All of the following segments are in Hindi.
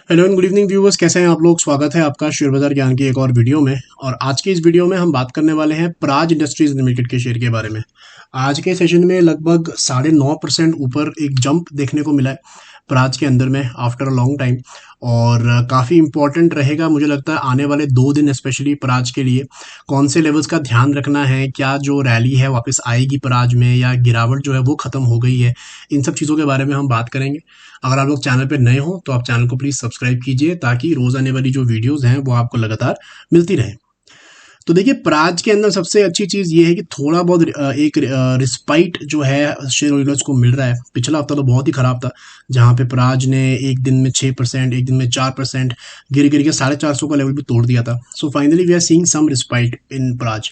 Hello and good evening viewers, कैसे हैं आप लोग। स्वागत है आपका शेयर बाजार ज्ञान की एक और वीडियो में। और आज की इस वीडियो में हम बात करने वाले हैं प्राज इंडस्ट्रीज लिमिटेड के शेयर के बारे में। आज के सेशन में लगभग 9.5% ऊपर एक जंप देखने को मिला है प्राज के अंदर में आफ्टर अ लॉन्ग टाइम। और काफ़ी इंपॉर्टेंट रहेगा मुझे लगता है आने वाले 2 दिन स्पेशली प्राज के लिए। कौन से लेवल्स का ध्यान रखना है, क्या जो रैली है वापस आएगी प्राज में या गिरावट जो है वो ख़त्म हो गई है, इन सब चीज़ों के बारे में हम बात करेंगे। अगर आप लोग चैनल पे नए हो तो आप चैनल को प्लीज़ सब्सक्राइब कीजिए ताकि रोज़ आने वाली जो वीडियोस हैं वो आपको लगातार मिलती रहे। तो देखिए, प्राज के अंदर सबसे अच्छी चीज़ ये है कि थोड़ा बहुत एक रिस्पाइट जो है शेयर होल्डर्स को मिल रहा है। पिछला हफ्ता तो बहुत ही ख़राब था, जहाँ पे प्राज ने एक दिन में 6%, एक दिन में 4% गिर गिर के 450 का लेवल भी तोड़ दिया था। So finally we are seeing some respite in prices.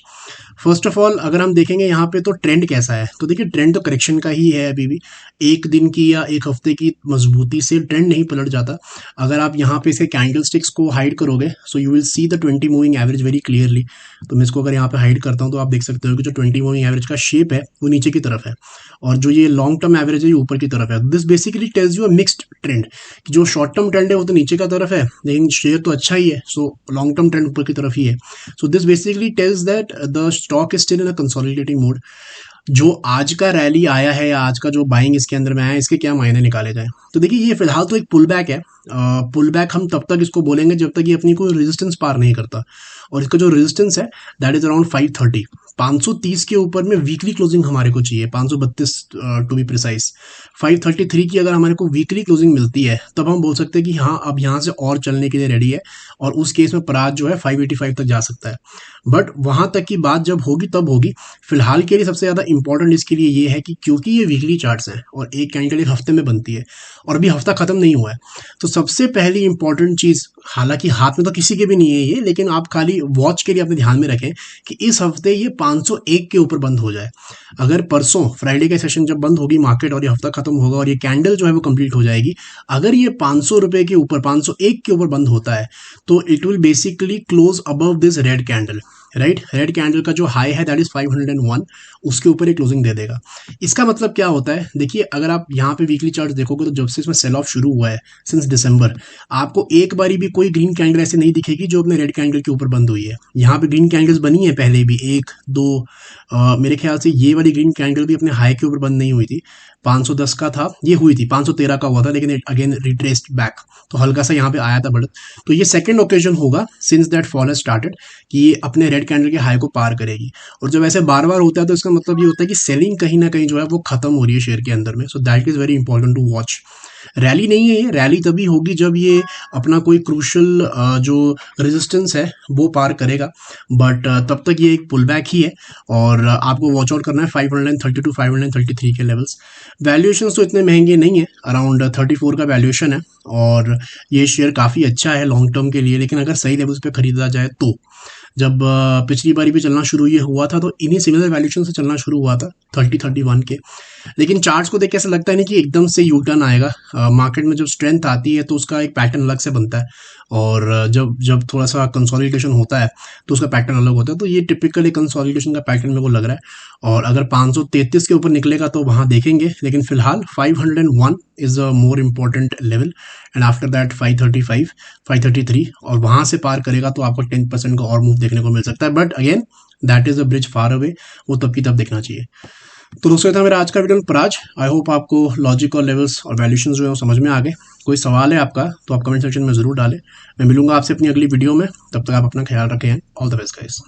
First of all अगर हम देखेंगे यहाँ पे तो ट्रेंड कैसा है, तो देखिए ट्रेंड तो करेक्शन का ही है अभी भी। एक दिन की या एक हफ्ते की मजबूती से ट्रेंड नहीं पलट जाता। अगर आप यहाँ पे इसके कैंडल स्टिक्स को हाइड करोगे so you will see the 20 moving average very clearly. तो मैं इसको अगर यहाँ पे हाइड करता हूँ तो आप देख सकते हो कि जो 20 मूविंग एवरेज का शेप है वो नीचे की तरफ है, और जो ये लॉन्ग टर्म एवरेज है ये ऊपर की तरफ है। This basically tells you a mixed trend, कि जो शॉर्ट टर्म ट्रेंड है वो तो नीचे का तरफ है लेकिन शेयर तो अच्छा ही है, सो लॉन्ग टर्म ट्रेंड ऊपर की तरफ ही है। So this basically tells that the stock is still in a consolidating mode. जो आज का रैली आया है या आज का जो बाइंग इसके अंदर में आया है, इसके क्या मायने निकाले जाए। तो देखिए, ये फिलहाल तो एक पुल बैक है। पुल बैक हम तब तक इसको बोलेंगे जब तक ये अपनी कोई रेजिस्टेंस पार नहीं करता। और इसका जो रेजिस्टेंस है दैट इज अराउंड 530, 530 के ऊपर में वीकली क्लोजिंग हमारे को चाहिए, 532 टू बी प्रिसाइज। 533 की अगर हमारे को वीकली क्लोजिंग मिलती है तब हम बोल सकते हैं कि हाँ अब यहाँ से और चलने के लिए रेडी है, और उस केस में प्राज जो है 585 तक जा सकता है। बट वहां तक की बात जब होगी तब होगी। फिलहाल के लिए सबसे ज़्यादा इंपॉर्टेंट इसके लिए ये है कि क्योंकि ये वीकली चार्ट्स हैं और एक कैंडल एक हफ्ते में बनती है और अभी हफ्ता खत्म नहीं हुआ है, तो सबसे पहली इंपॉर्टेंट चीज़, हालांकि हाथ में तो किसी के भी नहीं है ये, लेकिन आप खाली वॉच के लिए अपने ध्यान में रखें कि इस हफ्ते ये 501 के ऊपर बंद हो जाए। अगर परसों फ्राइडे का सेशन जब बंद होगी मार्केट और ये हफ्ता खत्म होगा और ये कैंडल जो है वो कंप्लीट हो जाएगी, अगर ये 500 रुपए के ऊपर 501 के ऊपर बंद होता है तो it will basically close above this red candle. Right, red candle का जो हाई है दैट इज 501, उसके ऊपर एक क्लोजिंग दे देगा। इसका मतलब क्या होता है, देखिए अगर आप यहाँ पे वीकली चार्ट देखोगे तो जब से इसमें सेल ऑफ शुरू हुआ है सिंस दिसंबर, आपको एक बारी भी कोई ग्रीन कैंडल ऐसे नहीं दिखेगी जो अपने रेड कैंडल के ऊपर बंद हुई है। यहाँ पे ग्रीन कैंडल्स बनी है पहले भी, एक दो, मेरे ख्याल से ये वाली ग्रीन कैंडल भी अपने हाई के ऊपर बंद नहीं हुई थी। 510 का था, ये हुई थी 513 का हुआ था, लेकिन अगेन रिट्रेस्ड बैक, तो हल्का सा यहाँ पे आया था बढ़त। तो ये सेकंड ओकेजन होगा since that fall has started कि ये अपने रेड कैंडल के हाई को पार करेगी। और जब ऐसे बार बार होता है तो इसका मतलब ये होता है कि सेलिंग कहीं ना कहीं जो है वो खत्म हो रही है शेयर के अंदर में। So that is very important to watch. Rally नहीं है ये, रैली तभी होगी जब ये अपना कोई क्रूशल जो रेजिस्टेंस है वो पार करेगा। बट तब तक ये एक पुल बैक ही है और आपको वॉच आउट करना है 530 टू 533 के लेवल्स। वैल्यूएशन तो इतने महंगे नहीं है, अराउंड 34 का वैल्यूएशन है, और ये शेयर काफ़ी अच्छा है लॉन्ग टर्म के लिए। लेकिन अगर सही लेवल्स पे खरीदा जाए तो जब पिछली बारी भी चलना शुरू ये हुआ था तो इन्हीं सिमिलर वैल्यूएशन से चलना शुरू हुआ था 30-31 के। लेकिन चार्ट्स को देख के ऐसा लगता है नहीं कि एकदम से यू टर्न आएगा। मार्केट में जब स्ट्रेंथ आती है तो उसका एक पैटर्न अलग से बनता है, और जब जब थोड़ा सा कंसोलिडेशन होता है तो उसका पैटर्न अलग होता है। तो ये टिपिकली कंसोलिडेशन का पैटर्न मेरे को लग रहा है, और अगर 533 के ऊपर निकलेगा तो वहाँ देखेंगे। लेकिन फिलहाल 501 is a more important level, and after that 535, 533, और वहाँ से पार करेगा तो आपको 10% का और मूव देखने को मिल सकता है। But again that is a bridge far away, वो तब की तब देखना चाहिए। तो दोस्तों, था मेरा आज का वीडियो प्राज। आई होप आपको लॉजिक और लेवल्स और वैल्यूशन जो है वो समझ में आ गए। कोई सवाल है आपका तो आप कमेंट सेक्शन में ज़रूर डालें। मैं मिलूंगा आपसे अपनी अगली वीडियो में, तब तक आप अपना ख्याल रखें। All the best guys.